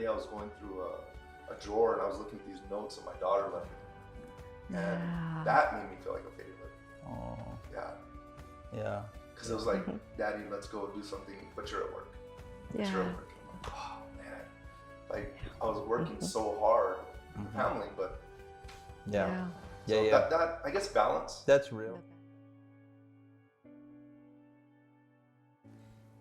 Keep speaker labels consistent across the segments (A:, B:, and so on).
A: day I was going through a drawer and I was looking at these notes that my daughter left me. And that made me feel like a failure.
B: Oh.
A: Yeah.
B: Yeah.
A: Because it was like, Daddy, let's go do something, but you're at work. But you're at work. And I'm like, oh man. Like, I was working so hard with family, but.
B: Yeah.
A: So that, I guess, balance.
B: That's real.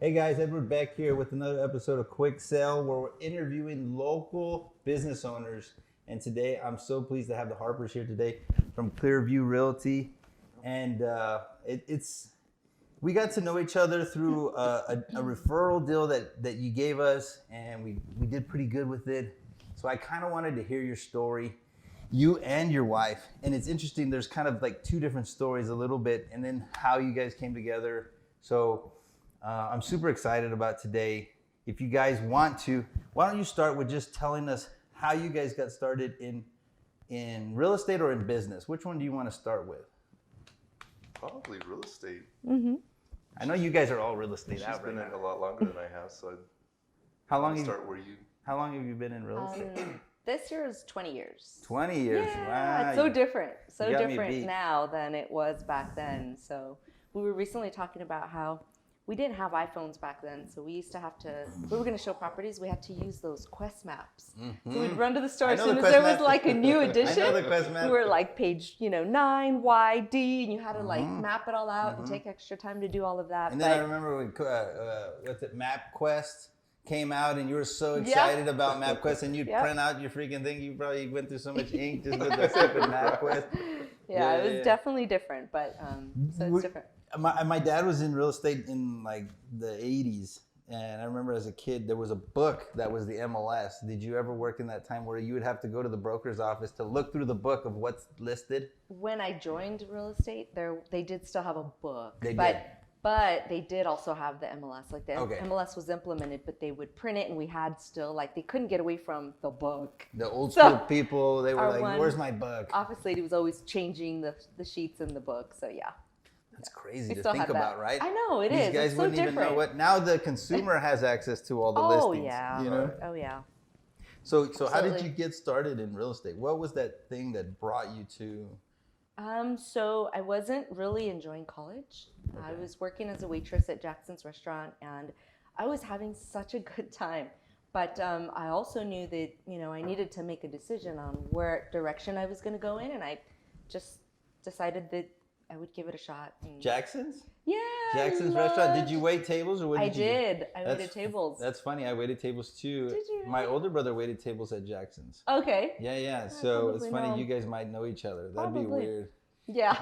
B: Hey guys, Edward Beck here with another episode of Quick Sell, where we're interviewing local business owners. And today, I'm so pleased to have the Harpers here today from Clearview Realty. And we got to know each other through a referral deal that you gave us, and we did pretty good with it. So I kind of wanted to hear your story, you and your wife. And it's interesting, there's kind of like two different stories a little bit, and then how you guys came together. So I'm super excited about today. If you guys want to, why don't you start with just telling us how you guys got started in real estate or in business? Which one do you want to start with?
A: Probably real estate.
C: Mm-hmm.
B: I know you guys are all real estate
A: She's
B: out right
A: been in
B: now.
A: a lot longer than I have, so
B: How long have you been in real estate?
C: This year is 20 years.
B: 20 years.
C: Yeah,
B: Wow.
C: it's so different. So
B: you got me
C: different
B: beat.
C: now than it was back then. So we were recently talking about how we didn't have iPhones back then. So we used to have to, if we were going to show properties, we had to use those Quest maps.
B: Mm-hmm.
C: So we'd run to the store
B: I
C: as
B: know
C: soon
B: the
C: as there
B: Quest
C: was
B: map.
C: like a new edition.
B: I know the Quest map.
C: We were like page, 9YD, and you had to like map it all out and take extra time to do all of that.
B: And then I remember when MapQuest came out, and you were so excited about MapQuest, and you'd print out your freaking thing. You probably went through so much ink just with the stupid MapQuest.
C: Yeah, it was definitely different, but so it's different.
B: My dad was in real estate in like the 80s, and I remember as a kid there was a book that was the MLS. Did you ever work in that time where you would have to go to the broker's office to look through the book of what's listed?
C: When I joined real estate, they did still have a book.
B: They
C: but,
B: did.
C: But they did also have the MLS. Like the
B: Okay.
C: MLS was implemented, but they would print it, and we had still, like, they couldn't get away from the book.
B: The old school people, they were
C: our
B: like,
C: one
B: where's my book?
C: Office lady was always changing the sheets in the book, so yeah.
B: That's crazy
C: They
B: to
C: still
B: think
C: have that.
B: about, right?
C: I know, it
B: These
C: is.
B: guys
C: It's so
B: wouldn't even
C: different.
B: know what. Now the consumer has access to all the
C: Oh,
B: listings.
C: yeah.
B: You know?
C: Oh, yeah.
B: So how did
C: Absolutely.
B: you get started in real estate? What was that thing that brought you to?
C: So I wasn't really enjoying college. I was working as a waitress at Jackson's restaurant, and I was having such a good time. But I also knew that, I needed to make a decision on where direction I was going to go in, and I just decided that I would give it a shot. And
B: Jackson's?
C: yeah.
B: Jackson's restaurant. Did you wait tables or what did you do?
C: I did. I waited tables.
B: That's funny. I waited tables too.
C: Did you
B: My
C: really?
B: older brother waited tables at Jackson's.
C: Okay.
B: Yeah. So it's
C: probably
B: funny.
C: know.
B: You guys might know each other. That'd be
C: Probably.
B: weird.
C: Yeah.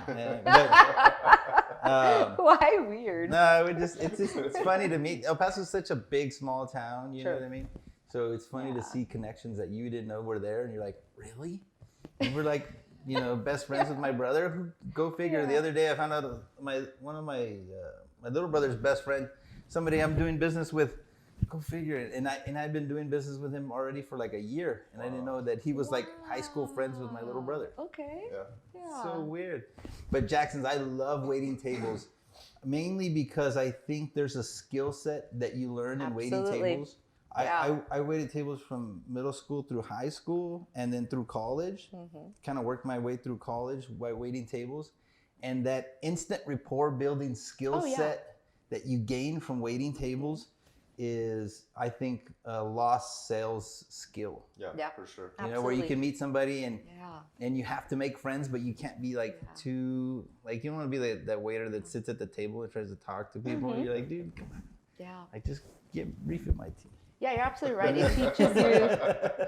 B: Yeah,
C: Why weird?
B: no, it's funny to meet. El Paso's such a big, small town. You know
C: Sure.
B: what I mean? So it's funny to see connections that you didn't know were there, and you're like, really? And we're like, best friends with my brother. Go figure.
C: Yeah.
B: The other day, I found out one of my little brother's best friend, somebody I'm doing business with. Go figure it. And I'd been doing business with him already for like a year, and I didn't know that he was like high school friends with my little brother.
C: Okay. Yeah.
B: So weird. But Jackson's, I love waiting tables, mainly because I think there's a skill set that you learn in waiting
C: Absolutely.
B: tables. I waited tables from middle school through high school and then through college. Kind of worked my way through college by waiting tables. And that instant rapport building skill set that you gain from waiting tables is, I think, a lost sales skill.
A: Yeah, for sure.
B: Where you can meet somebody and
C: Yeah.
B: and you have to make friends, but you can't be like too, like, you don't want to be that waiter that sits at the table and tries to talk to people. You're like, dude, come on.
C: Yeah.
B: Like, just refill my tea.
C: Yeah, you're absolutely right. It teaches you,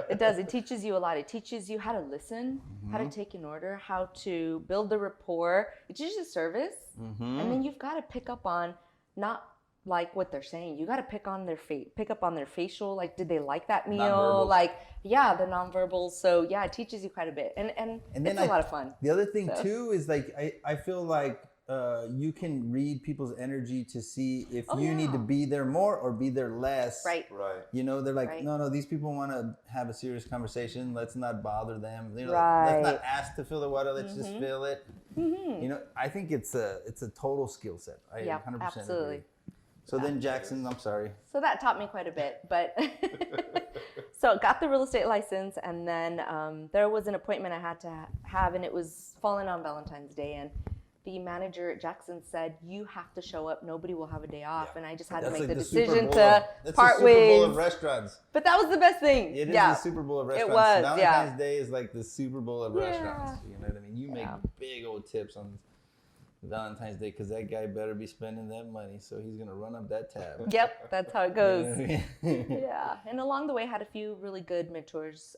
C: it does. It teaches you a lot. It teaches you how to listen, how to take an order, how to build the rapport. It teaches you service. And then you've got to pick up on not like what they're saying. You got to pick up on their facial. Like, did they like that meal?
B: Nonverbals.
C: Like, yeah, the nonverbals. So yeah, it teaches you quite a bit. And it's a lot of fun.
B: The other thing too is like, I feel like you can read people's energy to see if you need to be there more or be there less.
C: Right.
B: They're like, no, these people want to have a serious conversation. Let's not bother them. Let's not ask to fill the water. Let's just fill it. I think it's a total skill set. I 100%
C: absolutely.
B: agree. So then Jackson, I'm sorry.
C: So that taught me quite a bit, but so got the real estate license, and then there was an appointment I had to have, and it was falling on Valentine's Day, and the manager at Jackson said, "You have to show up. Nobody will have a day off." And I just had to make the decision to part ways. That's the Super Bowl
B: of restaurants.
C: But that was the best thing.
B: It is the Super Bowl of restaurants.
C: It was.
B: Valentine's Day is like the Super Bowl of restaurants. You know what I mean? You make big old tips on Valentine's Day because that guy better be spending that money, so he's gonna run up that tab.
C: Yep, that's how it goes. Yeah, and along the way, I had a few really good mentors.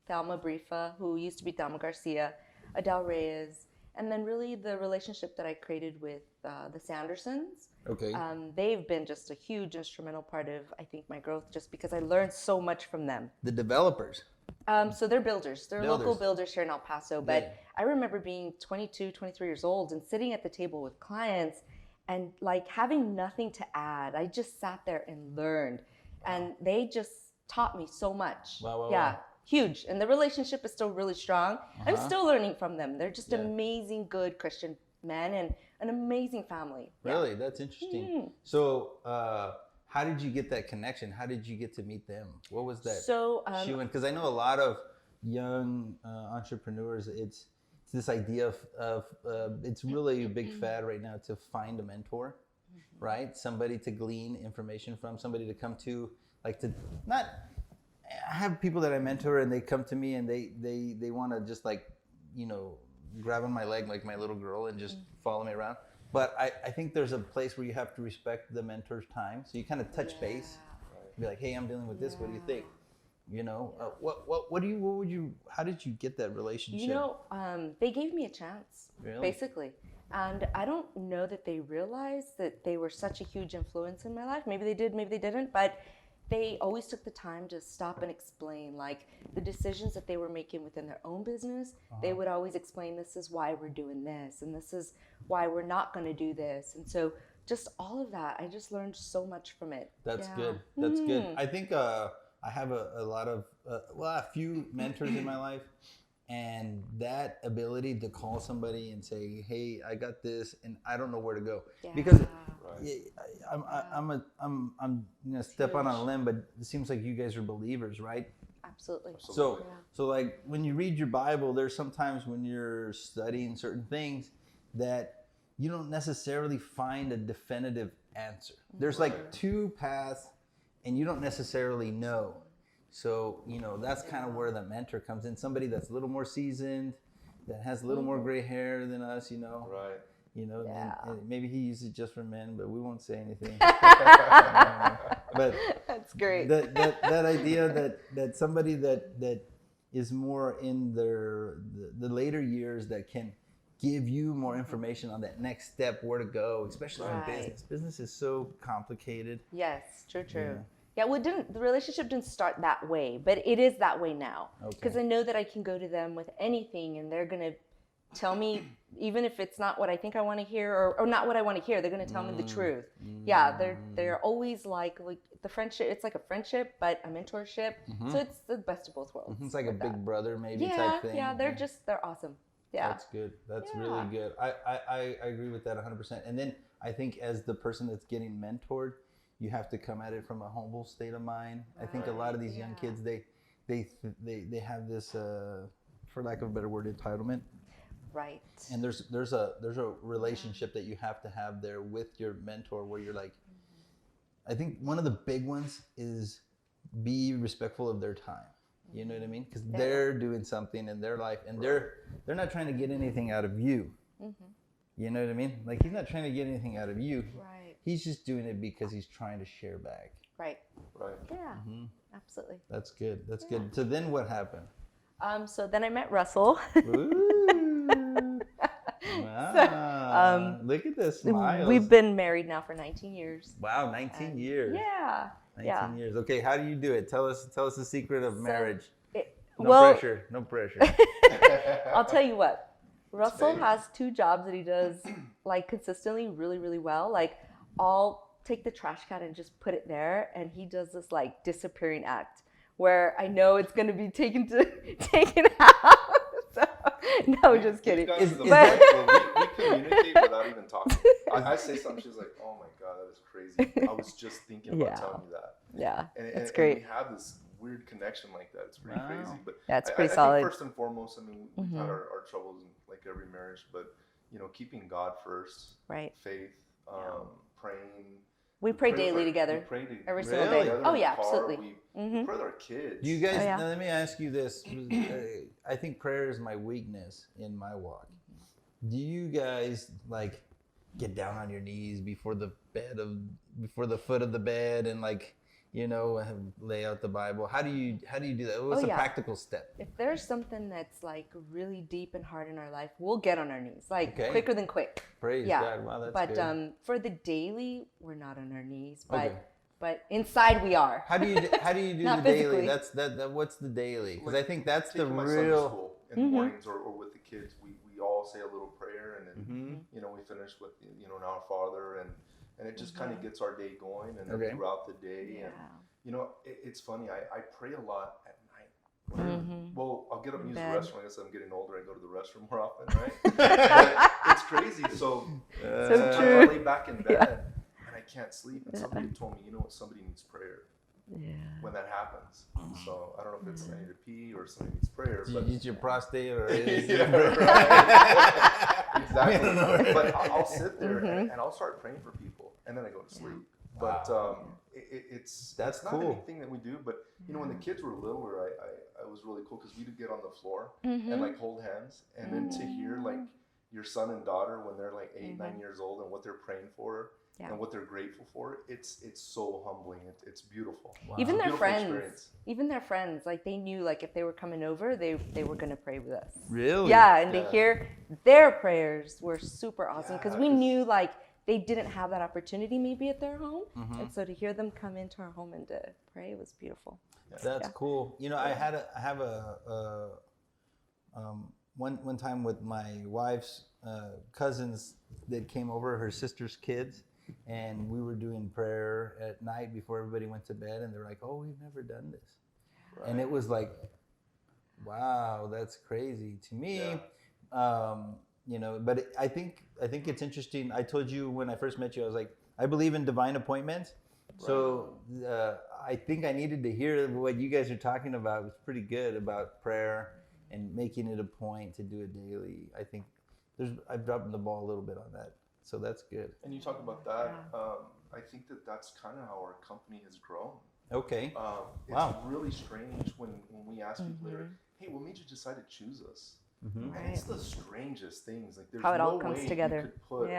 C: Thelma Brifa, who used to be Thelma Garcia, Adele Reyes, and then really the relationship that I created with the Sandersons.
B: Okay.
C: They've been just a huge instrumental part of, I think, my growth, just because I learned so much from them.
B: The developers.
C: So they're builders. They're local builders here in El Paso. But I remember being 22, 23 years old and sitting at the table with clients and like having nothing to add. I just sat there and learned. And they just taught me so much. Wow. Huge. And the relationship is still really strong. I'm still learning from them. They're just amazing, good Christian men and an amazing family.
B: Really? That's interesting. So how did you get that connection? How did you get to meet them? What was that?
C: So,
B: because I know a lot of young entrepreneurs, it's this idea of it's really a big fad right now to find a mentor, right? Somebody to glean information from, somebody to come to, like to not. I have people that I mentor and they come to me and they want to just like, you know, grab on my leg like my little girl and just follow me around. But I think there's a place where you have to respect the mentor's time. So you kind of touch base, be like, hey, I'm dealing with this. What do you think? You know, how did you get that relationship?
C: You know, they gave me a chance, basically. And I don't know that they realized that they were such a huge influence in my life. Maybe they did, maybe they didn't. But they always took the time to stop and explain, like, the decisions that they were making within their own business. They would always explain, this is why we're doing this, and this is why we're not going to do this. And so just all of that, I just learned so much from it.
B: That's good. That's good. I think I have a lot of, a few mentors in my life. And that ability to call somebody and say, hey, I got this, and I don't know where to go. Because I'm gonna step on a limb, but it seems like you guys are believers, right?
C: Absolutely.
B: So like when you read your Bible, there's sometimes when you're studying certain things that you don't necessarily find a definitive answer. There's like two paths, and you don't necessarily know. So, you know, that's kind of where the mentor comes in. Somebody that's a little more seasoned, that has a little more gray hair than us, you know.
A: Right.
B: You know, and maybe he uses it just for men, but we won't say anything. But
C: that's great.
B: That idea that somebody that is more in the later years that can give you more information on that next step, where to go, especially in business. Business is so complicated.
C: Yes, true. Yeah, well, the relationship didn't start that way, but it is that way now. Because I know that I can go to them with anything, and they're going to tell me, even if it's not what I think I want to hear, or not what I want to hear, they're going to tell me the truth. Yeah, they're always like the friendship. It's like a friendship, but a mentorship. So it's the best of both worlds.
B: It's like a big brother maybe type thing.
C: Yeah, they're awesome. Yeah.
B: That's good. That's really good. I agree with that 100%. And then I think as the person that's getting mentored, you have to come at it from a humble state of mind. I think a lot of these young kids, they have this, for lack of a better word, entitlement.
C: Right.
B: And there's a relationship that you have to have there with your mentor, where you're like, I think one of the big ones is be respectful of their time. You know what I mean? Because they're doing something in their life, and they're not trying to get anything out of you. You know what I mean? Like, he's not trying to get anything out of you.
C: Right.
B: He's just doing it because he's trying to share back.
C: Right. Yeah. Absolutely.
B: That's good. That's good. So then what happened?
C: So then I met Russell.
B: Ooh. Wow. Look at this smile.
C: We've been married now for 19 years.
B: Wow, 19 years.
C: Yeah.
B: 19 years. Okay, how do you do it? Tell us the secret of marriage.
C: No
B: pressure.
C: I'll tell you what. Russell has 2 jobs that he does like consistently really, really well. Like, I'll take the trash can and just put it there, and he does this like disappearing act where I know it's going to be taken out. So, no, just kidding.
A: We communicate without even talking. I say something, she's like, "Oh my God, that is crazy. I was just thinking about telling you that."
C: Yeah,
A: and
C: great.
A: And we have this weird connection like that. It's pretty crazy. But
C: that's
A: I
C: solid.
A: think first and foremost, I mean, we've had our troubles in like every marriage, but keeping God first,
C: right?
A: Faith, praying.
C: We pray daily together.
A: We pray
C: every single day. Oh yeah, absolutely.
A: We pray with our kids.
B: Do you guys? Now let me ask you this. I think prayer is my weakness in my walk. Do you guys like get down on your knees before the foot of the bed and like lay out the Bible? How do you do that? What's a practical step?
C: If there's something that's like really deep and hard in our life, we'll get on our knees, like quicker than quick.
B: Praise God. Wow, that's good.
C: But for the daily, we're not on our knees. But inside we are.
B: How do you do the daily? That's what's the daily? Because I think that's the
A: my
B: real.
A: Sunday school in the mornings or with the kids, we all say a little prayer, and then we finish with Our Father, and it just kind of gets our day going, and then throughout the day, and it's funny. I pray a lot at night. Well, I'll get up and use the restroom. I guess I'm getting older. I go to the restroom more often, right? It's crazy. So sometimes I lay back in bed and I can't sleep, and somebody told me, somebody needs prayer. When that happens, so I don't know if it's I need to pee or somebody needs prayer.
B: But it's your prostate or
A: exactly. But I'll sit there and I'll start praying for people, and then I go to sleep. But that's not
B: cool.
A: anything that we do. But when the kids were littler, I was really cool because we'd get on the floor and like hold hands, and then to hear like your son and daughter when they're like 8, 9 years old and what they're praying for. And what they're grateful for, it's so humbling. It's beautiful.
C: Wow. Even their friends, like they knew, like if they were coming over, they were gonna pray with us.
B: Really?
C: Yeah, and to hear their prayers were super awesome because we knew like they didn't have that opportunity maybe at their home, and so to hear them come into our home and to pray was beautiful.
B: That's cool. I have a one time with my wife's cousins that came over, her sister's kids. And we were doing prayer at night before everybody went to bed, and they're like, "Oh, we've never done this," and it was like, "Wow, that's crazy to me." But I think it's interesting. I told you when I first met you, I was like, I believe in divine appointments. Right. So I think I needed to hear what you guys are talking about. It was pretty good about prayer and making it a point to do it daily. I think I've dropped the ball a little bit on that. So that's good.
A: And you talk about that. I think that's kind of how our company has grown.
B: Okay.
A: It's really strange when we ask people later, "Hey, what made you decide to choose us?" And it's the strangest things. Like there's
C: how it all
A: no
C: comes
A: way
C: together.
A: You could put,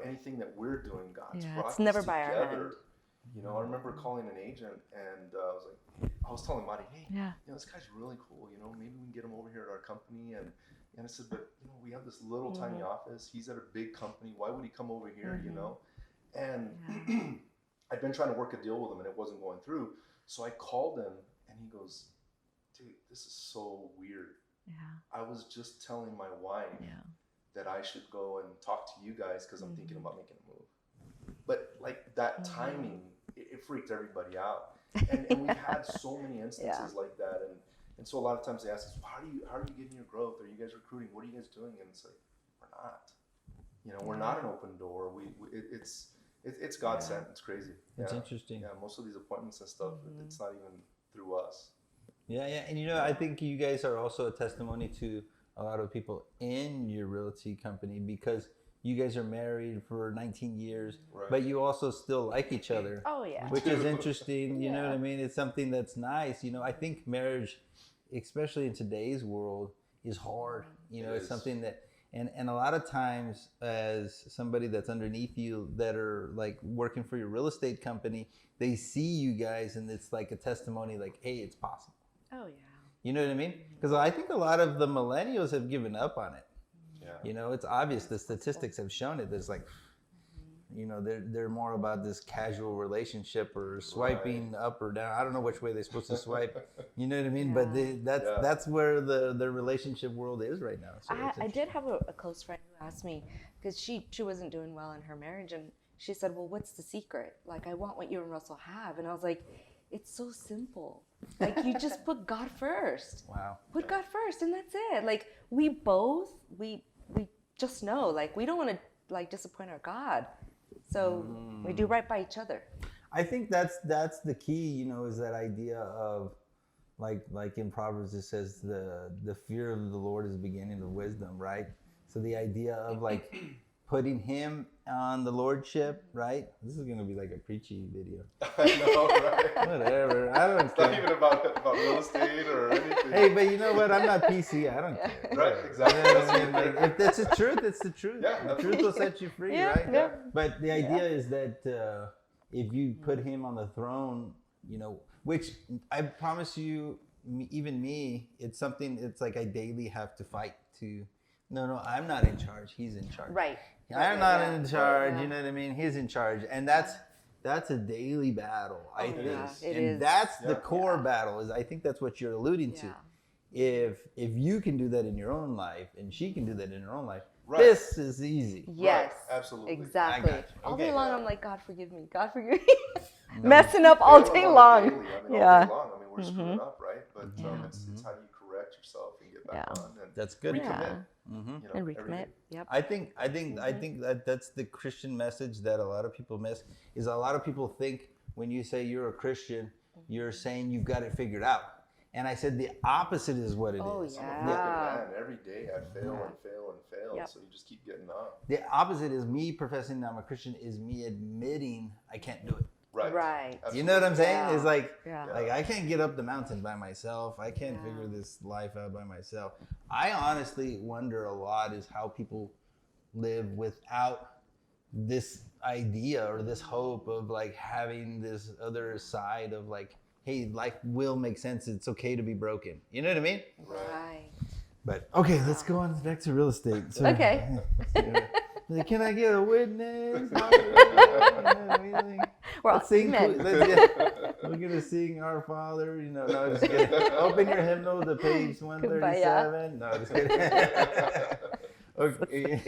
A: anything that we're doing, God's brought
C: it's never
A: us
C: by
A: together.
C: our hand.
A: I remember calling an agent, and I was telling Marty, "Hey, this guy's really cool. Maybe we can get him over here at our company." And I said, "But we have this little tiny office. He's at a big company. Why would he come over here?" And I'd been trying to work a deal with him, and it wasn't going through. So I called him, and he goes, "Dude, this is so weird. I was just telling my wife that I should go and talk to you guys because I'm thinking about making a move." But like that timing, it freaked everybody out. And we've had so many instances like that. And so a lot of times they ask us, how are you getting your growth? Are you guys recruiting? What are you guys doing? And it's like, we're not. We're not an open door. It's God sent. It's crazy.
B: It's interesting.
A: Yeah, most of these appointments and stuff, it's not even through us.
B: Yeah. And I think you guys are also a testimony to a lot of people in your realty company because you guys are married for 19 years, but you also still like each other.
C: Oh yeah.
B: Which is interesting. You know what I mean? It's something that's nice. I think marriage, especially in today's world, is hard. It's something that, and a lot of times as somebody that's underneath you that are like working for your real estate company, they see you guys and it's like a testimony like, hey, it's possible.
C: Oh yeah.
B: You know what I mean? Because I think a lot of the millennials have given up on it.
A: Yeah.
B: It's obvious. The statistics have shown it. There's like, they're more about this casual relationship or swiping up or down. I don't know which way they're supposed to swipe. You know what I mean?
C: Yeah.
B: But that's where the relationship world is right now. So
C: I did have a close friend who asked me because she wasn't doing well in her marriage, and she said, "Well, what's the secret? Like, I want what you and Russell have." And I was like, it's so simple. Like, you just put God first.
B: Wow.
C: Put God first, and that's it. Like, we just know, like, we don't want to like disappoint our God, so we do right by each other.
B: I think that's the key, you know, is that idea of like in Proverbs it says the fear of the Lord is the beginning of wisdom, right? So the idea of like putting him on the lordship, right? This is gonna be like a preachy video.
A: I know, right?
B: Whatever. I don't care.
A: It's not even about real estate or anything.
B: Hey, but you know what? I'm not PC. I don't care.
A: Right, exactly.
B: You know what I mean? Like, if that's the truth, it's the truth.
A: Yeah,
B: the truth will set you free,
C: Yeah,
B: right?
C: yeah.
B: But the idea is that if you put him on the throne, you know, which I promise you, even me, it's something, it's like I daily have to fight to, no, I'm not in charge. He's in charge.
C: Right.
B: I'm not in charge. You know what I mean? He's in charge. And that's a daily battle, I think.
C: Yeah, it
B: and
C: is.
B: that's the core battle, is I think that's what you're alluding to. If you can do that in your own life and she can do that in her own life, this is easy.
C: Yes.
A: Right, absolutely.
C: Exactly.
B: I got you.
C: All
B: Okay.
C: day long, I'm like, God forgive me. God forgive me. Messing up all day long.
A: Daily. I mean, all day long. I mean, we're screwing up, right? But it's how you correct yourself and get back on. And
B: That's good.
A: recommit.
B: Mm-hmm.
A: You know,
C: And
A: every
C: recommit.
A: day.
C: Yep.
B: I think that's the Christian message that a lot of people miss. Is a lot of people think when you say you're a Christian, you're saying you've got it figured out. And I said the opposite is what it is.
A: I'm a broken man. Every day I fail and fail and fail.
C: Yep.
A: So you just keep getting up.
B: The opposite is me professing that I'm a Christian, is me admitting I can't do it.
A: Right.
C: Right.
B: You know what I'm saying?
C: Yeah.
B: It's like,
C: Yeah.
B: like I can't get up the mountain by myself. I can't figure this life out by myself. I honestly wonder a lot is how people live without this idea or this hope of like having this other side of like, hey, life will make sense. It's okay to be broken. You know what I mean?
C: Right.
B: But okay, let's go on back to real estate. So,
C: Okay.
B: Can I get a witness?
C: We're all
B: Let's sing.
C: amen.
B: We're gonna sing Our Father. You know, no, just kidding. Open your hymnal to page 137. No, just kidding. Okay.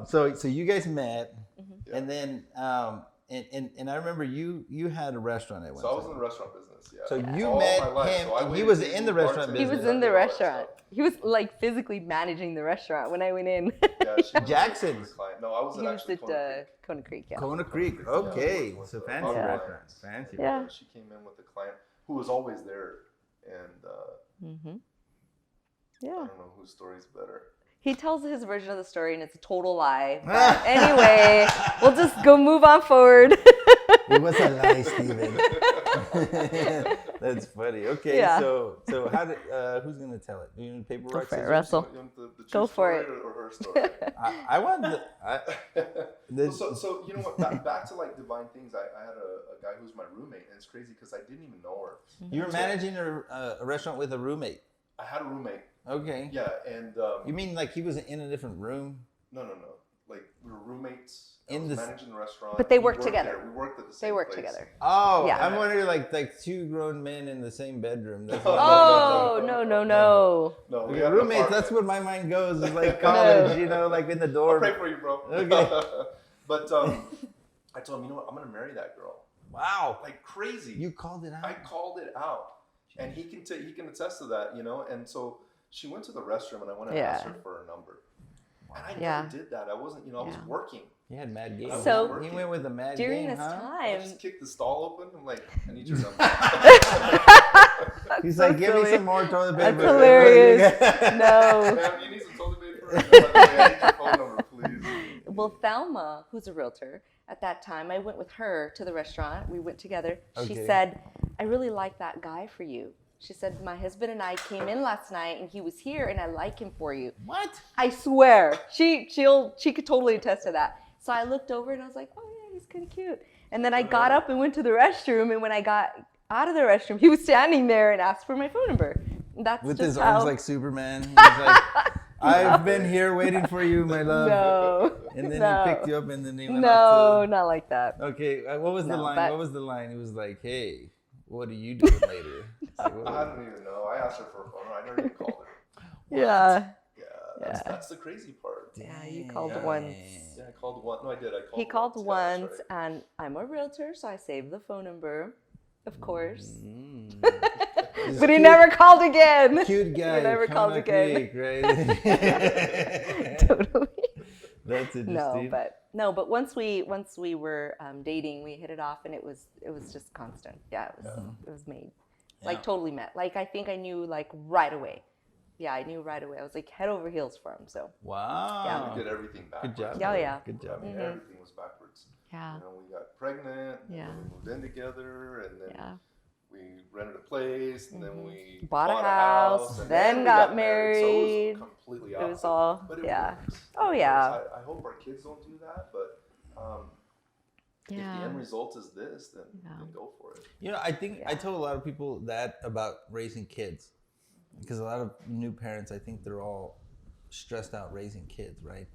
B: So you guys met, and then and I remember you had a restaurant at one
A: So I was
B: time.
A: in the restaurant business. Yeah.
B: So you
A: All
B: met
A: my life.
B: him,
A: So I
B: and he
A: waited
B: was
A: tables,
B: in the restaurant
A: bartending,
C: He
B: business.
C: was in the
A: all that
C: restaurant.
A: stuff.
C: He was like physically managing the restaurant when I went in.
A: Yeah, she was
B: Jackson's.
A: the client. No, I was
C: He was
A: actually
C: at Kona Creek. Yeah.
B: Kona Creek. Okay,
A: with
B: so
A: the
B: fancy
A: Harper
B: restaurant.
A: clients.
B: Fancy.
C: Yeah.
A: She came in with the client who was always there, and I
C: Yeah.
A: don't know whose story's better.
C: He tells his version of the story, and it's a total lie. But anyway, we'll just go move on forward.
B: It was a lie, Steven. That's funny. Okay,
C: Yeah.
B: so how did who's gonna tell it? You need paperwork?
C: Go for it,
B: scissors?
C: Russell.
A: You want the
C: Go
A: true
C: for
A: story
C: it.
A: Or her story?
B: I want the.
A: So you know what? Back to like divine things. I had a guy who's my roommate, and it's crazy because I didn't even know her.
B: You were managing a restaurant with a roommate.
A: I had a roommate.
B: Okay.
A: Yeah, and
B: You mean like he was in a different room?
A: no. Like we were roommates. I
B: In
A: was
B: the-
A: managing the restaurant.
C: But they
A: He
C: worked
A: worked
C: together.
A: there. We worked at the same
C: They work
A: place.
C: together.
B: Oh,
C: Yeah.
B: I'm wondering like two grown men in the same bedroom. That's
C: Oh, no.
A: No, we
B: Okay,
A: had an
B: roommates.
A: apartment.
B: That's where my mind goes. Is like college, you know, like in the
A: I'll
B: dorm.
A: pray for you, bro.
B: Okay.
A: But I told him, you know what? I'm gonna marry that girl.
B: Wow.
A: Like crazy.
B: You called it out.
A: I called it out, and he can attest to that, you know. And so she went to the restroom, and I went and asked her for a number. And I never did that. I wasn't, I was working.
B: He had mad game.
C: So,
B: he went with a mad
C: During
B: game,
C: this
B: huh?
A: I
C: time,
A: just kicked the stall open. I'm like, I need your number.
B: He's
C: so
B: like, give me
C: silly.
B: some more toilet paper.
C: That's hilarious. No.
A: Ma'am, you need some toilet paper? No, I need your phone number, please.
C: Well, Thelma, who's a realtor, at that time, I went with her to the restaurant. We went together. She
B: Okay.
C: said, I really like that guy for you. She said, my husband and I came in last night, and he was here, and I like him for you.
B: What?
C: I swear. She could totally attest to that. So I looked over, and I was like, oh, yeah, he's kind of cute. And then I got up and went to the restroom, and when I got out of the restroom, he was standing there and asked for my phone number. And that's
B: With
C: just
B: his
C: how...
B: arms like Superman. He's like, I've been here waiting for you, my love.
C: No.
B: And then
C: no.
B: he picked you up and then he went
C: No,
B: off to...
C: not like that.
B: Okay, what was the
C: No,
B: line?
C: but-
B: What was the line? It was like, hey, what are you doing later? It's like, what-
A: I don't even know. I asked her for a phone. I never even called her.
C: Yeah.
A: Yeah, that's the crazy part.
C: Yeah, you called
A: Yeah.
C: once.
A: Yeah, I called one. No, I did. I called.
C: He called
A: once.
C: once,
A: Yeah,
C: and I'm a realtor, so I saved the phone number, of course. But he never called again.
B: Cute guy.
C: He never called again.
B: Creek, right?
C: Totally.
B: That's interesting.
C: But once we were dating, we hit it off, and it was just constant. Yeah, it was made, like totally met. Like I think I knew like right away. Yeah, I knew right away. I was like head over heels for him. So
B: wow.
C: Yeah.
A: We did everything backwards.
B: Good job.
C: Oh, yeah.
B: Good job.
A: I mean, everything was backwards.
C: yeah,
A: You know, we got pregnant, and
C: Yeah.
A: then we moved in together, and then
C: yeah.
A: we rented a place, and then we
C: Bought a house,
A: and
C: then
A: we
C: got
A: So
C: married.
A: it was completely
C: It
A: opposite.
C: was all
A: But it
C: yeah.
A: works.
C: Oh,
A: It
C: yeah.
A: works. I hope our kids don't do that, but if the end result is this, then go for it.
B: You know, I think I tell a lot of people that about raising kids, because a lot of new parents, I think they're all stressed out raising kids, right?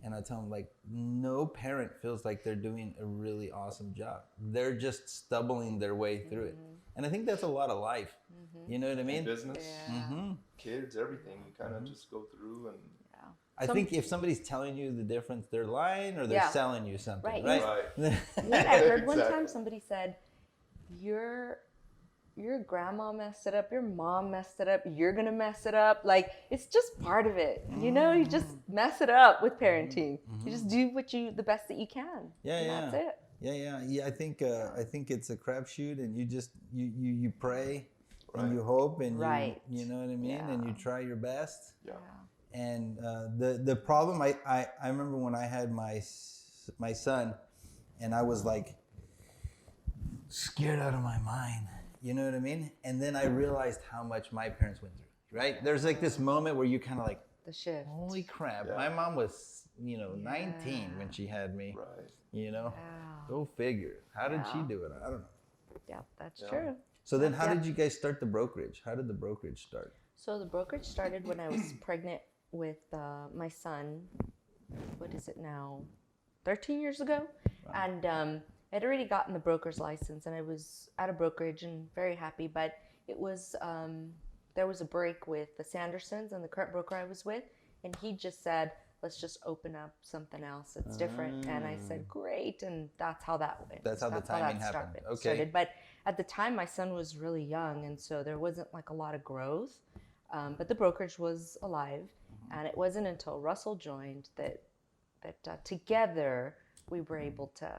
B: And I tell them, like, no parent feels like they're doing a really awesome job. They're just stumbling their way through it. And I think that's a lot of life. You know what I mean?
A: Business,
B: Mm-hmm.
A: kids, everything. You kind of just go through and.
B: I think if somebody's telling you the difference, they're lying or they're selling you something, right?
A: Right.
C: You know what I heard one time? Somebody said, your grandma messed it up, your mom messed it up, you're gonna mess it up. Like, it's just part of it. You know, you just mess it up with parenting. You just do the best that you can. That's it.
B: Yeah. I think it's a crapshoot, and you just you pray and you hope and you know what I mean, and you try your best.
A: Yeah.
B: And the problem I remember when I had my son, and I was like scared out of my mind. You know what I mean? And then I realized how much my parents went through, right? There's like this moment where you kind of like,
C: the shift.
B: holy crap. Yeah. My mom was, 19 when she had me, Go figure. How did she do it? I don't know.
C: Yeah, that's true.
B: So then how did you guys start the brokerage? How did the brokerage start?
C: So the brokerage started when I was pregnant with my son. What is it now? 13 years ago. Wow. And I'd already gotten the broker's license, and I was at a brokerage and very happy, but it was, there was a break with the Sandersons and the current broker I was with, and he just said, let's just open up something else that's different. And I said, great, and that's how that went.
B: That's how the timing happened. Okay.
C: But at the time, my son was really young, and so there wasn't like a lot of growth, but the brokerage was alive, and it wasn't until Russell joined that together we were able to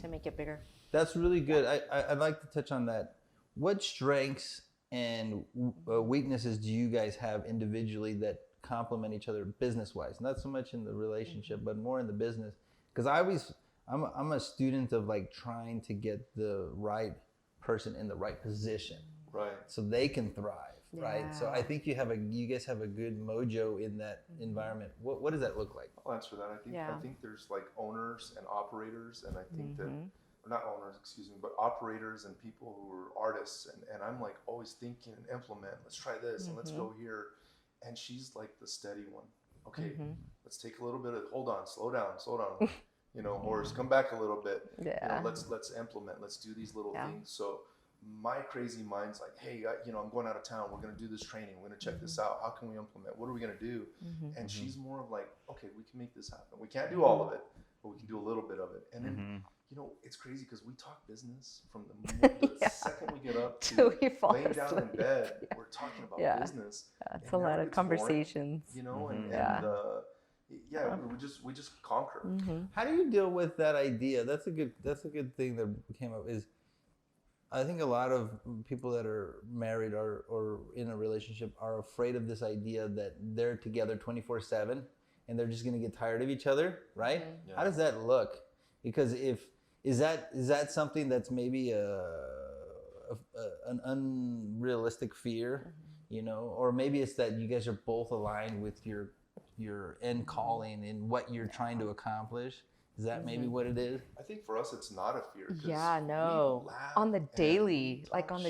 C: make it bigger. That's
B: really good. I'd like to touch on that. What strengths and weaknesses do you guys have individually that complement each other business-wise? Not so much in the relationship, but more in the business. Because I'm a student of like trying to get the right person in the right position,
A: right?
B: So they can thrive, right? So I think you guys have a good mojo in that environment. What does that look like?
A: I'll answer that. I think there's like owners and operators, and I think that, or not owners, excuse me, but operators and people who are artists, and I'm like always thinking and implement. Let's try this and let's go here, and she's like the steady one. Okay, let's take a little bit of hold on, slow down. Horse, come back a little bit.
C: Yeah.
A: Let's implement. Let's do these little things. So my crazy mind's like, hey, I'm going out of town. We're going to do this training. We're going to check this out. How can we implement? What are we going to do? And she's more of like, okay, we can make this happen. We can't do all of it, but we can do a little bit of it. And then, it's crazy because we talk business from the second we get up to laying down in bed. We're talking about business.
C: It's a lot of conversations.
A: Boring, we just conquer.
B: How do you deal with that idea? That's a good thing that came up. Is I think a lot of people that are married or in a relationship are afraid of this idea that they're together 24/7 and they're just going to get tired of each other, right? Yeah. How does that look? Because is that something that's maybe an unrealistic fear, or maybe it's that you guys are both aligned with your end calling and what you're trying to accolish? Is that maybe what it is?
A: I think for us, it's not a fear.
C: Yeah, no. On the daily, I've got,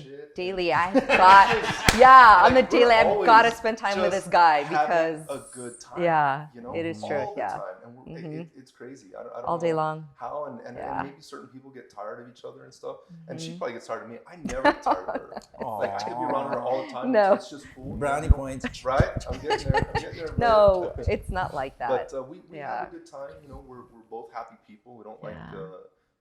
C: I've got to spend time with this guy because
A: a good time.
C: Yeah, it is true.
A: All the time. And it's crazy. I don't
C: all day
A: know
C: long.
A: How and maybe certain people get tired of each other and stuff. And she probably gets tired of me. I never get tired of her. Like I could be around her all the time.
C: No.
A: It's just cool.
B: Brownie points.
A: Right? I'm getting there.
C: No, it's not like that.
A: But we have a good time. We're both happy people. We don't like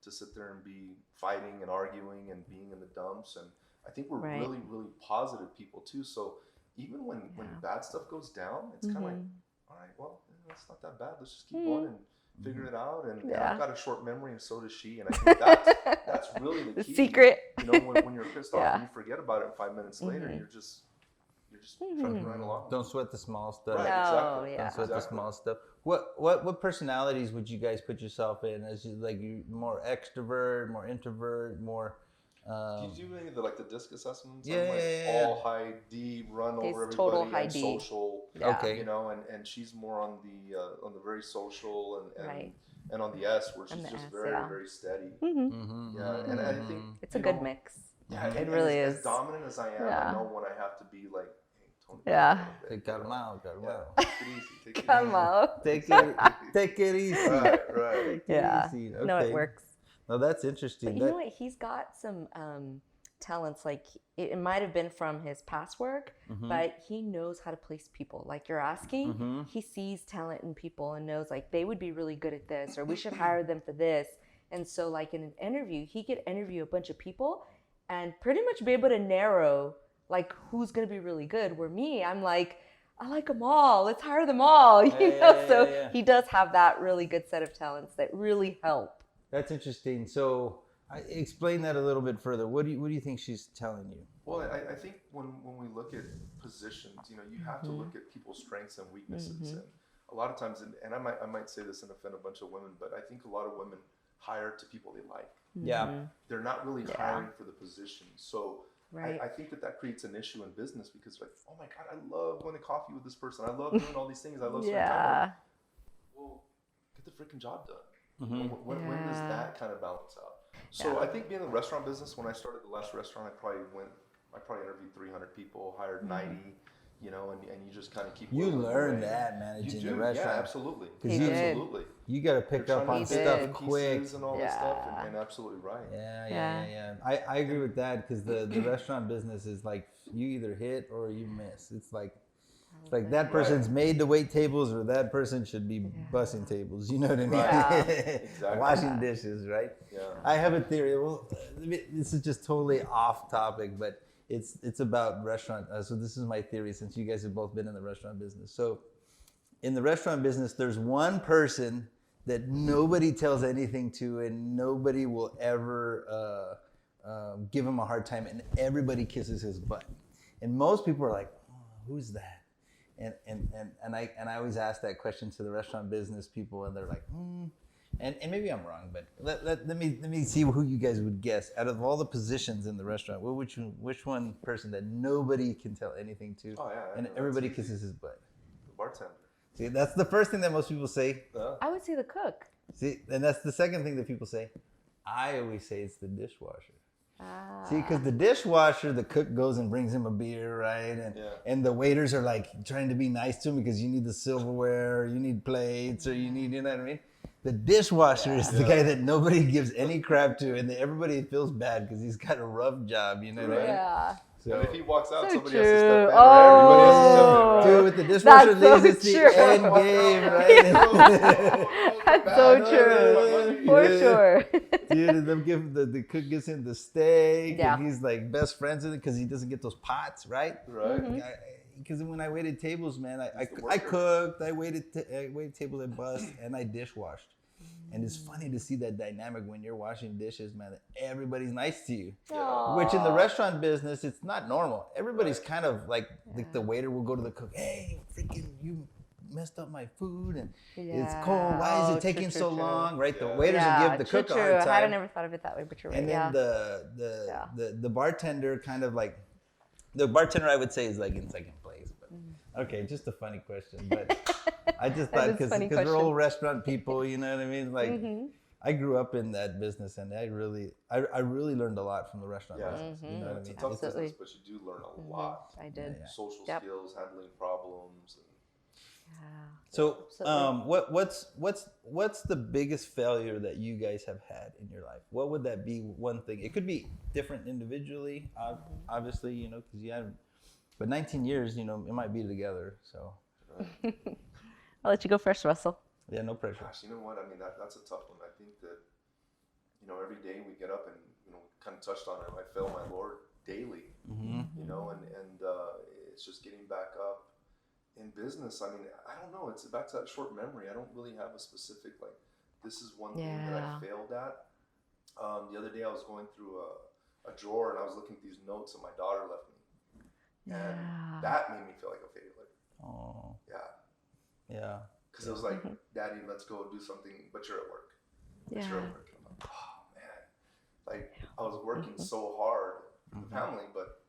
A: to sit there and be fighting and arguing and being in the dumps. And I think we're
C: Right.
A: really, really positive people too. So even when bad stuff goes down, it's kind of like, all right, well, it's not that bad. Let's just keep going and figure it out. And I've got a short memory, and so does she. And I think that's really the key.
C: Secret.
A: You know, when you're pissed off and you forget about it 5 minutes later, you're just trucking right along.
B: Don't sweat the small stuff.
A: Right,
C: No,
A: exactly.
C: yeah.
B: Don't sweat the small stuff. What personalities would you guys put yourself in? As you more extrovert, more introvert, more?
A: Did you do any of the disc assessments?
B: Yeah,
A: I'm all high D, run
C: He's
A: over everybody,
C: total high
A: and
C: D.
A: social.
C: Yeah.
B: Okay.
A: You know, and she's more on the very social and
C: Right.
A: and on the S where she's
C: On the
A: just
C: S,
A: very
C: yeah.
A: very steady.
B: Mm-hmm.
A: And I think
C: It's a good mix.
A: Yeah,
C: It
A: and
C: really
A: as
C: is.
A: dominant as I am,
C: Yeah.
A: I know when I have to be like, hey, Tony.
C: Yeah.
B: Hey, cut them out.
A: Take it easy. Take it
C: Come
A: easy.
C: out.
B: Take it easy.
A: Right.
B: Take it
C: Yeah.
B: easy.
C: No,
B: Okay.
C: it works.
B: No, that's interesting.
C: But you know what? He's got some talents. Like it might have been from his past work, but he knows how to place people. Like you're asking, he sees talent in people and knows like they would be really good at this, or we should hire them for this. And so, like in an interview, he could interview a bunch of people and pretty much be able to narrow like who's going to be really good. Where me, I'm like, I like them all. Let's hire them all. You know. So he does have that really good set of talents that really help.
B: That's interesting. So, explain that a little bit further. What do you think she's telling you?
A: Well, I think when we look at positions, you know, you have to look at people's strengths and weaknesses. And a lot of times, and I might say this and offend a bunch of women, but I think a lot of women hire to people they like.
B: Yeah.
A: They're not really hiring for the position. So
C: Right.
A: I think that creates an issue in business because like, oh my God, I love going to coffee with this person. I love doing all these things. I love spending time with them. Well, get the freaking job done. When does that kind of balance out? So I think being in the restaurant business, when I started the last restaurant, I probably interviewed 300 people, hired 90, you know, and you just kind of keep.
B: You
A: whittling
B: learn
A: away.
B: that managing
A: You
B: the
A: do,
B: restaurant.
A: yeah, absolutely.
C: He
B: You got to pick up on stuff quick.
A: And all that stuff, and absolutely right.
B: Yeah. I agree with that because the restaurant business is like you either hit or you miss. It's like that person's made to wait tables or that person should be bussing tables. You know what I mean?
A: Right. Exactly.
B: Washing dishes, right?
A: Yeah.
B: I have a theory. Well, this is just totally off topic, but it's about restaurant. So this is my theory since you guys have both been in the restaurant business. So in the restaurant business, there's one person that nobody tells anything to and nobody will ever give him a hard time, and everybody kisses his butt. And most people are like, oh, who's that? And I always ask that question to the restaurant business people, and they're like, and maybe I'm wrong, but let me see who you guys would guess. Out of all the positions in the restaurant, which one person that nobody can tell anything to, and everybody kisses his butt?
A: The bartender.
B: See, that's the first thing that most people say.
C: I would say the cook.
B: See, and that's the second thing that people say. I always say it's the dishwasher. See, because the dishwasher, the cook goes and brings him a beer, right? And the waiters are like trying to be nice to him because you need the silverware, or you need plates, or you know what I mean? The dishwasher is the guy that nobody gives any crap to, and everybody feels bad because he's got a rough job, you know what I mean?
C: Yeah.
B: So,
A: and if he walks out,
C: So
A: somebody
C: true.
A: has to step in.
C: Oh.
A: Everybody has to step in, right?
B: Dude, with the dishwasher
C: That's
B: leaves,
C: so
B: it's
C: true.
B: the end game, right?
C: That's so true. For sure.
B: Dude, and them give the cook gives him the steak,
C: Yeah.
B: and he's like best friends with it because he doesn't get those pots, right?
A: Right.
B: Because when I waited tables, man, I
A: the worker.
B: cooked, I waited tables at bus, and I dishwashed. And it's funny to see that dynamic when you're washing dishes, man. That everybody's nice to you. Which in the restaurant business, it's not normal. Everybody's kind of like the waiter will go to the cook, hey, freaking, you messed up my food, and it's cold. Why is it taking so long? Right? The waiters will give the cook a hard time.
C: I had never thought of it that way, but you're right.
B: And then the bartender kind of like, the bartender I would say is like in second place. But okay, just a funny question, but I just thought because we're all restaurant people, you know what I mean? Like I grew up in that business, and I really learned a lot from the restaurant business. You know what I mean?
A: It's a tough business, but you do learn a lot.
C: I did.
A: Social skills, handling problems.
B: So, what's the biggest failure that you guys have had in your life? What would that be? One thing. It could be different individually, obviously, you know, because you have, but 19 years, you know, it might be together. So,
C: I'll let you go first, Russell.
B: Yeah, no pressure.
A: Gosh, you know what? I mean, that's a tough one. I think that, you know, every day we get up and, you know, kind of touched on it. I fail my Lord daily. it's just getting back up in business. I mean, I don't know. It's back to that short memory. I don't really have a specific, like, this is one thing that I failed at. The other day I was going through a drawer and I was looking at these notes that my daughter left me. And that made me feel like a failure.
B: Oh.
A: Yeah.
B: Yeah.
A: Because it was like, Daddy, let's go do something, but you're at work. But you're at work. And I'm like, oh, man. Like, I was working so hard for the family, but.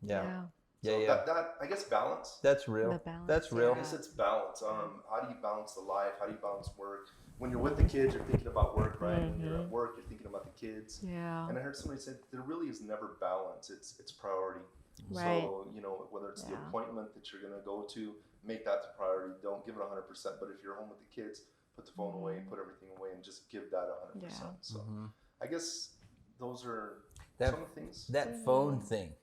B: Yeah.
A: So that I guess balance.
B: That's real. That's real.
A: I guess it's balance. How do you balance the life? How do you balance work? When you're with the kids, you're thinking about work, right? When you're at work, you're thinking about the kids.
C: Yeah.
A: And I heard somebody say there really is never balance. It's priority.
C: Right.
A: So, you know, whether it's the appointment that you're going to go to, make that the priority. Don't give it 100%. But if you're home with the kids, put the phone away, put everything away, and just give that 100%. So I guess those are some of the things.
B: That phone thing.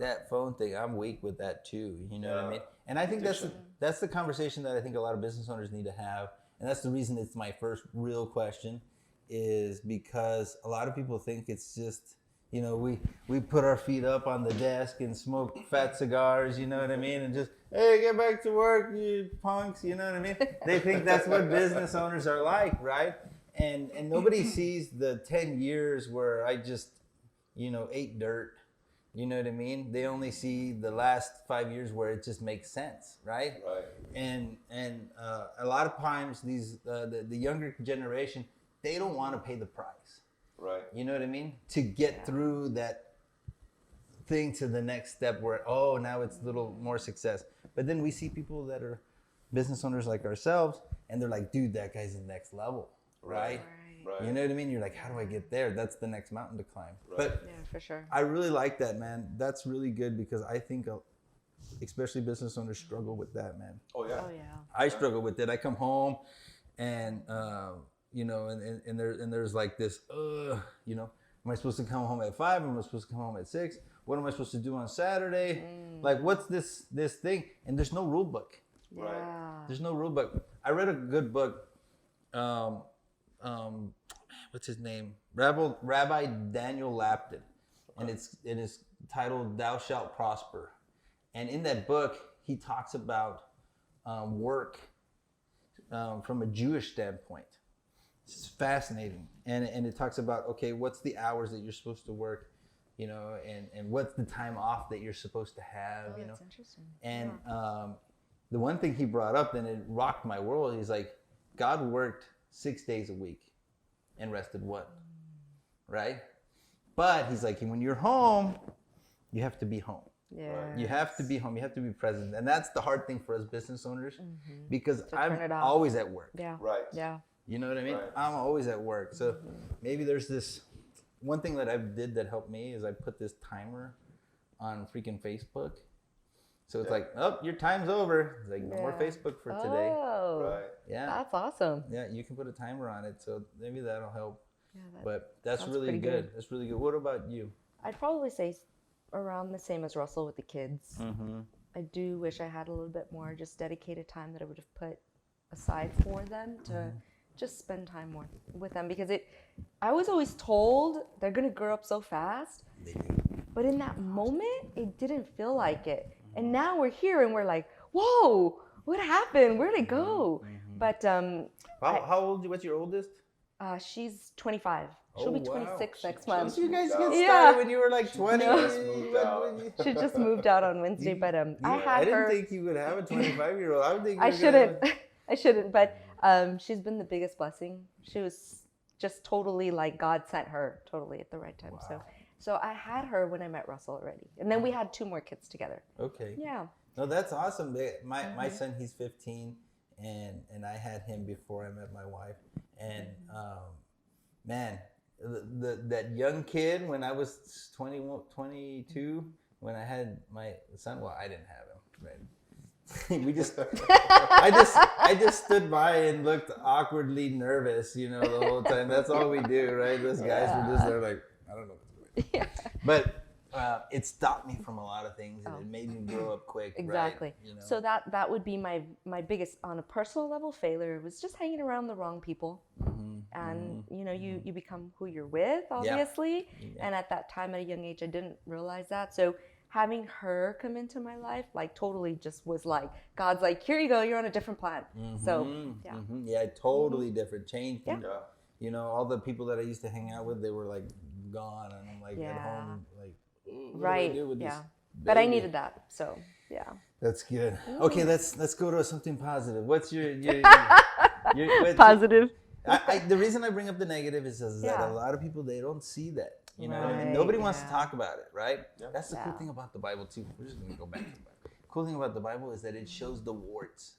B: That phone thing, I'm weak with that too. You know what I mean? And I think that's the conversation that I think a lot of business owners need to have. And that's the reason it's my first real question, is because a lot of people think it's just, you know, we put our feet up on the desk and smoke fat cigars, you know what I mean? And just, hey, get back to work, you punks, you know what I mean? They think that's what business owners are like, right? And nobody sees the 10 years where I just, you know, ate dirt. You know what I mean? They only see the last 5 years where it just makes sense, right?
A: Right.
B: And a lot of times these the younger generation, they don't want to pay the price.
A: Right.
B: You know what I mean? To get through that thing to the next step where, oh, now it's a little more success. But then we see people that are business owners like ourselves, and they're like, dude, that guy's the next level, right?
A: Right.
B: You know what I mean? You're like, how do I get there? That's the next mountain to climb.
A: Right.
B: But
C: yeah, for sure.
B: I really like that, man. That's really good, because I think especially business owners struggle with that, man.
A: Oh yeah.
B: I struggle with it. I come home and you know, and there's like this, you know, am I supposed to come home at 5? Am I supposed to come home at 6? What am I supposed to do on Saturday? Like, what's this thing? And there's no rule book.
A: Right.
B: There's no rule book. I read a good book. What's his name? Rabbi Daniel Lapton, and it is titled "Thou Shalt Prosper." And in that book, he talks about work from a Jewish standpoint. It's fascinating, and it talks about, okay, what's the hours that you're supposed to work, you know, and what's the time off that you're supposed to have, you know.
C: That's interesting.
B: And the one thing he brought up, and it rocked my world. He's like, God worked 6 days a week and rested one, right? But he's like, when you're home, you have to be home.
C: Yeah.
B: You have to be home. You have to be present. And that's the hard thing for us business owners, because I'm always at work.
C: Yeah.
A: Right.
C: Yeah.
B: You know what I mean?
A: Right.
B: I'm always at work. So maybe there's this one thing that I did that helped me is I put this timer on freaking Facebook. So it's like, oh, your time's over. It's like, no more Facebook for today.
C: Oh,
A: Right.
B: Yeah.
C: that's awesome.
B: Yeah, you can put a timer on it. So maybe that'll help.
C: Yeah,
B: But that's really
C: pretty
B: good.
C: good.
B: That's really good. What about you?
C: I'd probably say around the same as Russell with the kids. I do wish I had a little bit more just dedicated time that I would have put aside for them to just spend time more with them, because I was always told they're gonna grow up so fast, but in that moment it didn't feel like it. And now we're here and we're like, whoa, what happened? Where'd it go? But
B: how old? What's your oldest?
C: she's 25. She'll be 26 next month.
B: So you guys get started when you were like 20.
C: She just moved out on Wednesday, but I
B: didn't think you would have a 25-year-old. I would think
C: I shouldn't, but she's been the biggest blessing. She was just totally like God sent her totally at the right time.
B: Wow.
C: So I had her when I met Russell already, and then we had 2 more kids together.
B: Okay.
C: Yeah.
B: No, that's awesome. My son, he's 15, and I had him before I met my wife. And man, that young kid when I was 22, when I had my son, well, I didn't have him, right? I just stood by and looked awkwardly nervous, you know, the whole time. That's all we do, right? Those guys were just there like, I don't know what's going on. But it stopped me from a lot of things, and it made me grow up quick.
C: Exactly.
B: Right? You know?
C: So that would be my biggest, on a personal level, failure was just hanging around the wrong people. And you know, you become who you're with, obviously. And at that time, at a young age, I didn't realize that. So having her come into my life, like totally just was like, God's like, here you go, you're on a different plan. So, yeah.
B: Yeah, totally different. Change from,
C: Yeah.
B: you know, all the people that I used to hang out with, they were like gone. And I'm like at home, like, what do I do with this
C: But I
B: baby?
C: needed that, so, yeah.
B: That's good. Okay, let's go to something positive. What's your
C: Positive.
B: The reason I bring up the negative is that a lot of people, they don't see that. You know what I mean? Nobody wants to talk about it, right? Yeah. That's the cool thing about the Bible too. We're just gonna go back to the Bible. Cool thing about the Bible is that it shows the warts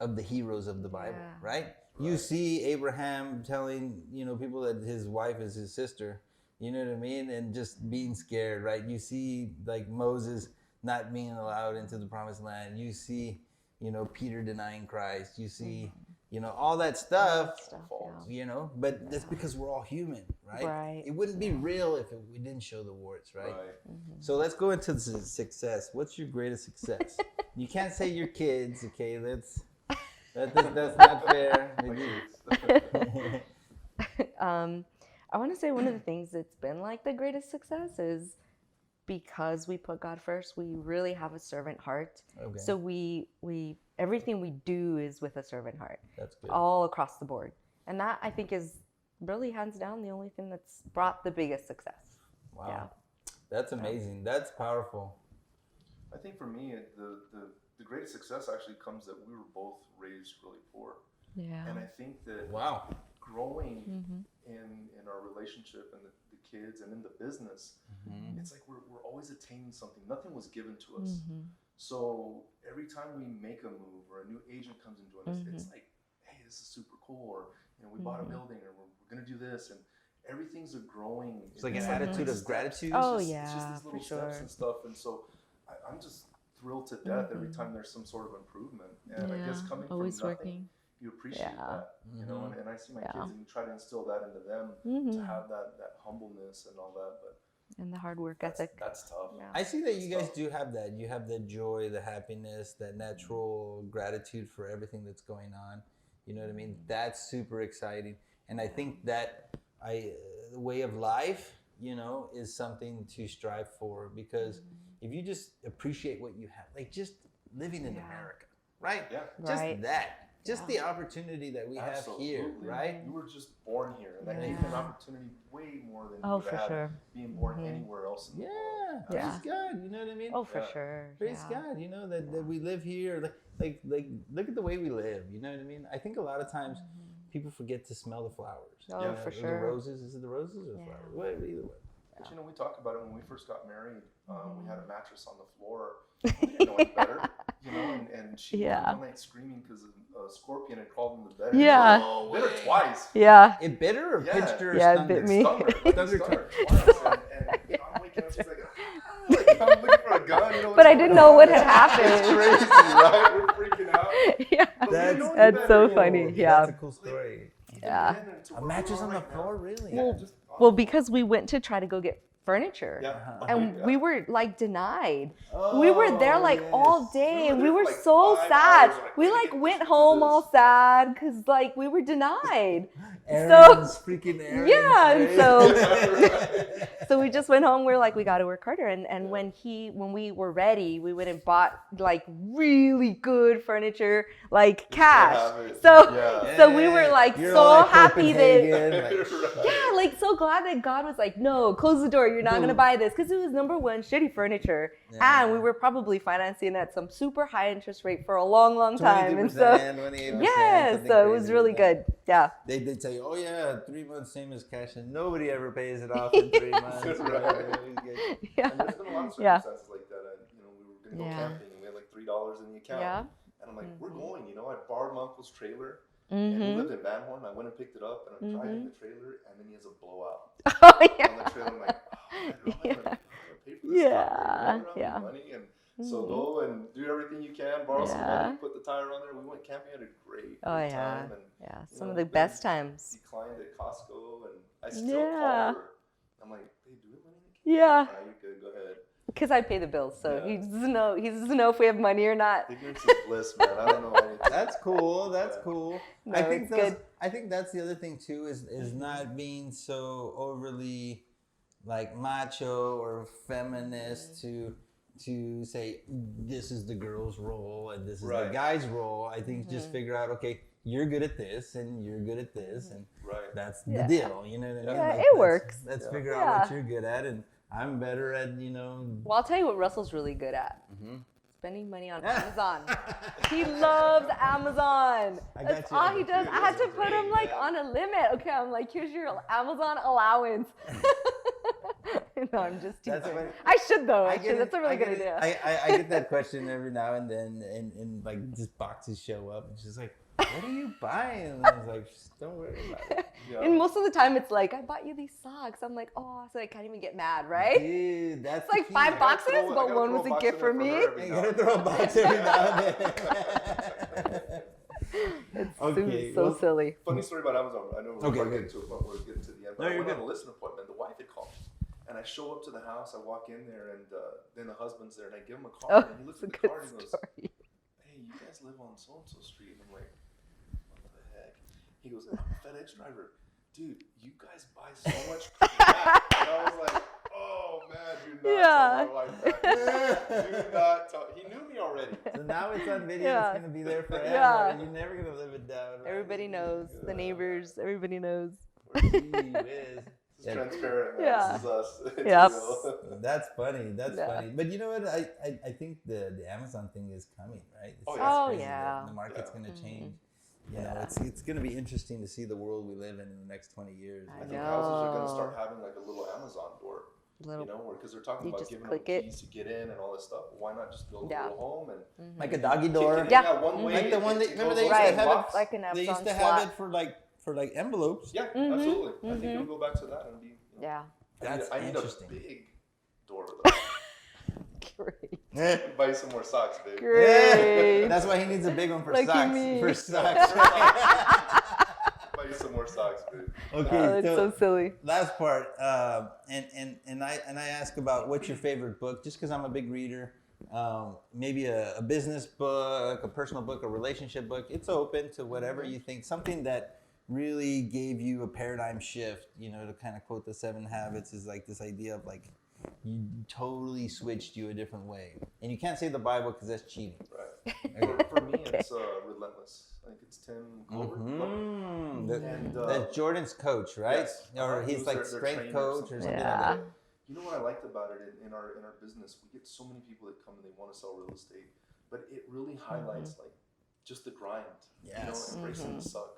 B: of the heroes of the Bible, right? You see Abraham telling, you know, people that his wife is his sister, you know what I mean? And just being scared, right? You see like Moses not being allowed into the promised land. You see, you know, Peter denying Christ. You see, you know, all that stuff, you know, but that's because we're all human, right? It wouldn't be real if we didn't show the warts, right? So let's go into the success. What's your greatest success? You can't say your kids, okay? That's not fair.
C: I want to say one of the things that's been like the greatest success is because we put God first, we really have a servant heart. Okay. So we everything we do is with a servant heart.
B: That's good.
C: All across the board. And that I think is really hands down the only thing that's brought the biggest success.
B: Wow. Yeah. That's amazing. That's powerful.
A: I think for me, the greatest success actually comes that we were both raised really poor.
C: Yeah.
A: And I think that growing in our relationship and the kids and in the business, it's like we're always attaining something. Nothing was given to us. So every time we make a move or a new agent comes and joins us, it's like, hey, this is super cool. Or, you know, we bought a building, or we're going to do this. And everything's a growing.
B: It's like an attitude of gratitude.
C: It's
A: just these little steps and stuff. And so I'm just thrilled to death every time there's some sort of improvement. And I guess coming from nothing, you appreciate that, you know, and I see my kids and try to instill that into them to have that humbleness and all that, but
C: and the hard work ethic.
A: That's tough.
B: Yeah. I see that you guys do have that. You have the joy, the happiness, that natural gratitude for everything that's going on. You know what I mean? That's super exciting. And I think that the way of life, you know, is something to strive for, because if you just appreciate what you have, like just living in America, right? Yeah. Just that. Just the opportunity that we have here, right?
A: You were just born here, and that gave you an opportunity way more than you would have being born anywhere else in the world.
B: Praise God, you know what I mean?
C: Oh, for sure.
B: Praise God, you know, that we live here. Like, look at the way we live, you know what I mean? I think a lot of times people forget to smell the flowers.
C: Oh, for sure.
B: The roses, is it the roses or the flowers? Whatever, either way.
A: But, you know, we talked about it when we first got married. We had a mattress on the floor. We didn't know any better, you know, and she was one night screaming because a scorpion had crawled in the bed.
C: Yeah.
A: Oh, bit her twice.
C: Yeah.
B: It bit her or pinched her or
C: it
B: stung
C: bit
B: her?
C: me.
A: Stung her twice. And I'm waking up, she's like, I'm looking for a gun. You know,
C: but I didn't know what had happened.
A: It's crazy, right? We're freaking out.
C: Yeah. That's so funny. Yeah.
B: That's a cool story.
C: Yeah.
B: A mattress on the floor, really?
C: Well, because we went to try to go get furniture and we were like denied. We were there like all day and we were so sad. We like went home all sad because like we were denied.
B: Freaking errands,
C: and so we just went home. We're like, we got to work harder. And when we were ready, we went and bought like really good furniture, like cash. So we were like so happy that like so glad that God was like, no, close the door. You're not gonna buy this, because it was number one shitty furniture, and we were probably financing at some super high interest rate for a long time. And so so it was really good. Yeah.
B: They did say, oh yeah, 3 months same as cash, and nobody ever pays it off in 3 months.
A: And there's been a lot of circumstances like that. You know, we were gonna go camping and we had like $3 in the account. And I'm like, we're going, you know, I borrowed my uncle's trailer. And he lived in Van Horn. I went and picked it up, and I'm driving the trailer, and then he has a blowout on the trailer. I'm like, I don't know how to pay for this stuff. I don't have any money. And so go and do everything you can, borrow some money, put the tire on there. We went camping, had a great time. And,
C: some of the best times.
A: Declined at Costco, and I still call her. I'm like, hey, do we have money?
C: Yeah.
A: You're good, go ahead.
C: Because I pay the bills, so he doesn't know if we have money or not.
A: Ignorance is bliss, man. I don't know anything.
B: That's cool. That's cool.
C: No,
B: I think
C: good.
B: I think that's the other thing too, is not being so overly like macho or feminist to to say this is the girl's role and this is the guy's role. I think just figure out, okay, you're good at this and you're good at this, and that's the deal. You know what I mean?
C: Yeah,
B: Like,
C: it works.
B: Let's figure out what you're good at, and I'm better at,
C: Well, I'll tell you what Russell's really good at. Spending money on Amazon. He loves Amazon. That's all he does. I had to put him like on a limit. Okay, I'm like, here's your Amazon allowance. No, I'm just teasing. I should though. That's a really good idea.
B: I get that question every now and then, and like just boxes show up, and she's like, "What are you buying?" And I was like, "Don't worry about it."
C: Yeah. And most of the time, it's like, "I bought you these socks." I'm like, "Oh," so I can't even get mad, right?
B: Dude, that's
C: it's like 5 boxes, but one was a gift for me.
B: You gotta throw a box every now and then.
C: It's so silly.
A: Funny story about Amazon. I know we're getting to it, but we're getting to the end. But I went on a listing appointment. The wife had called. And I show up to the house, I walk in there, and then the husband's there, and I give him a card, and he looks at the card and goes, "Hey, you guys live on so-and-so street." And I'm like, "What the heck?" He goes, "I'm a FedEx driver." Dude, you guys buy so much crap. And I was like, "Oh, man, do not tell my wife that. Do not tell." He knew me already.
B: So now it's on video, it's going to be there forever, and you're never going to live it down. Right?
C: Everybody knows, the neighbors, everybody knows.
A: It's transparent.
C: Yeah.
A: This is us.
B: That's funny. Funny. But you know what? I think the Amazon thing is coming, right? The market's going to change. You know, it's going to be interesting to see the world we live in the next 20 years.
A: I think houses are going to start having like a little Amazon door. Because they're talking about giving them keys to get in and all this stuff. Why not just build a little home and
B: like a doggy door?
A: One way.
B: Like the one that remember they used to have it. Like an Amazon. They used to have it for like envelopes.
A: Yeah, absolutely. I think it'll go back to that and be.
B: I need a
A: big door.
C: Great.
A: Buy some more socks, baby.
C: Great.
B: That's why he needs a big one for socks.
C: For
B: socks.
A: Buy you some more socks, baby.
B: Okay,
C: it's so silly.
B: Last part, and I ask about what's your favorite book, just because I'm a big reader. Maybe a business book, a personal book, a relationship book. It's open to whatever you think. Something that really gave you a paradigm shift, to kind of quote the 7 Habits, is like this idea of like you totally switched you a different way. And you can't say the Bible because that's cheating.
A: Right. For me, it's Relentless. I think it's Tim Clover.
B: That's Jordan's coach, right?
A: Yes.
B: Or he's like strength coach or something like that.
A: You know what I liked about it in our business? We get so many people that come and they want to sell real estate, but it really highlights like just the grind.
B: Yes.
A: Embracing the suck.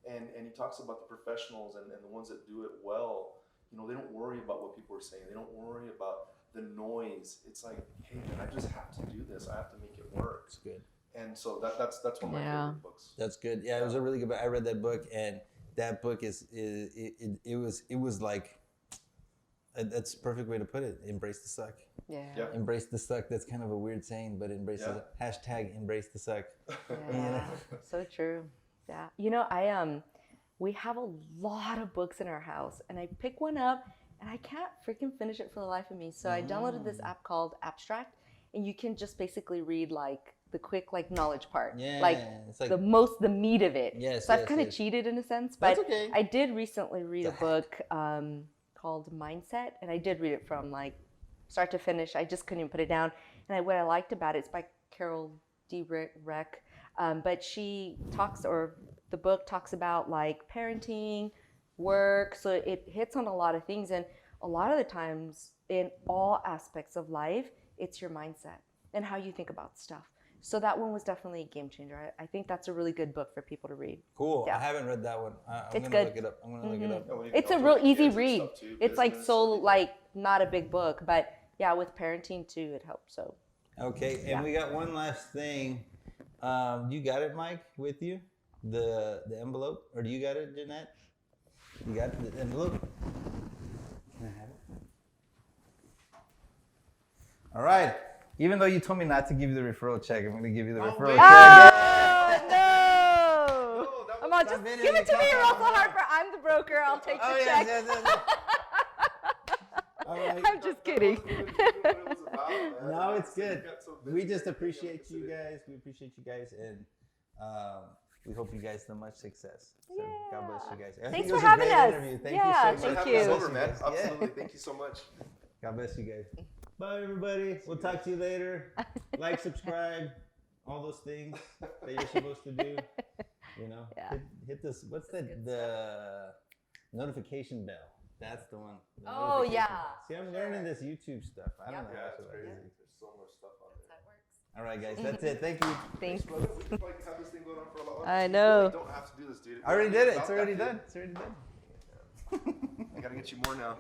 A: And he talks about the professionals and the ones that do it well. They don't worry about what people are saying. They don't worry about the noise. It's like, hey man, I just have to do this. I have to make it work.
B: It's good.
A: And so that's one of my favorite books.
B: That's good. Yeah, it was a really good book. I read that book, and that book it was like, that's the perfect way to put it. Embrace the suck.
C: Yeah.
B: Embrace the suck. That's kind of a weird saying, but embrace the hashtag embrace the suck.
C: Yeah. So true. Yeah. We have a lot of books in our house, and I pick one up and I can't freaking finish it for the life of me. So I downloaded this app called Abstract, and you can just basically read like the quick knowledge part.
B: Yeah.
C: It's like the meat of it.
B: Yes.
C: So I've kind of cheated in a sense, but
B: that's okay.
C: I did recently read a book called Mindset, and I did read it from like start to finish. I just couldn't even put it down. And what I liked about it's by Carol D. Reck. But the book talks about like parenting, work. So it hits on a lot of things. And a lot of the times in all aspects of life, it's your mindset and how you think about stuff. So that one was definitely a game changer. I think that's a really good book for people to read.
B: Cool.
C: Yeah.
B: I haven't read that one. I'm
C: it's
B: gonna
C: good.
B: look it up. I'm gonna look it up.
C: It's a real easy read. It's like not a big book, but yeah, with parenting too, it helps. So.
B: Okay, and we got one last thing. You got it, Mike, with you? The envelope? Or do you got it, Jeanette? You got the envelope? Can I have it? All right. Even though you told me not to give you the referral check, I'm going to give you the referral check.
C: No! Come on, just give it to me, Russell Harper. I'm the broker. I'll take the check.
B: Yes. Right.
C: I'm just kidding.
B: No, it's good. We just appreciate you guys. We appreciate you guys, and we hope you guys have much success. So God bless you guys.
C: Thanks for having us.
B: Thank you so much.
C: Thank you.
A: Absolutely. Thank you so much.
B: God bless you guys. Bye, everybody. We'll talk to you later. Like, subscribe, all those things that you're supposed to do. You know, hit this. What's the notification bell? That's the one. The notification bell. See, I'm learning this YouTube stuff. I don't know.
A: Yeah, it's crazy. There's so much stuff on there.
C: That works.
B: All right, guys. That's it. Thank you.
C: Thanks.
A: Brother, we could like have this thing going on for a lot longer.
C: I
A: You
C: know.
A: really don't have to do this, dude.
B: I already did it. It's already done. It's already done.
A: I gotta get you more now.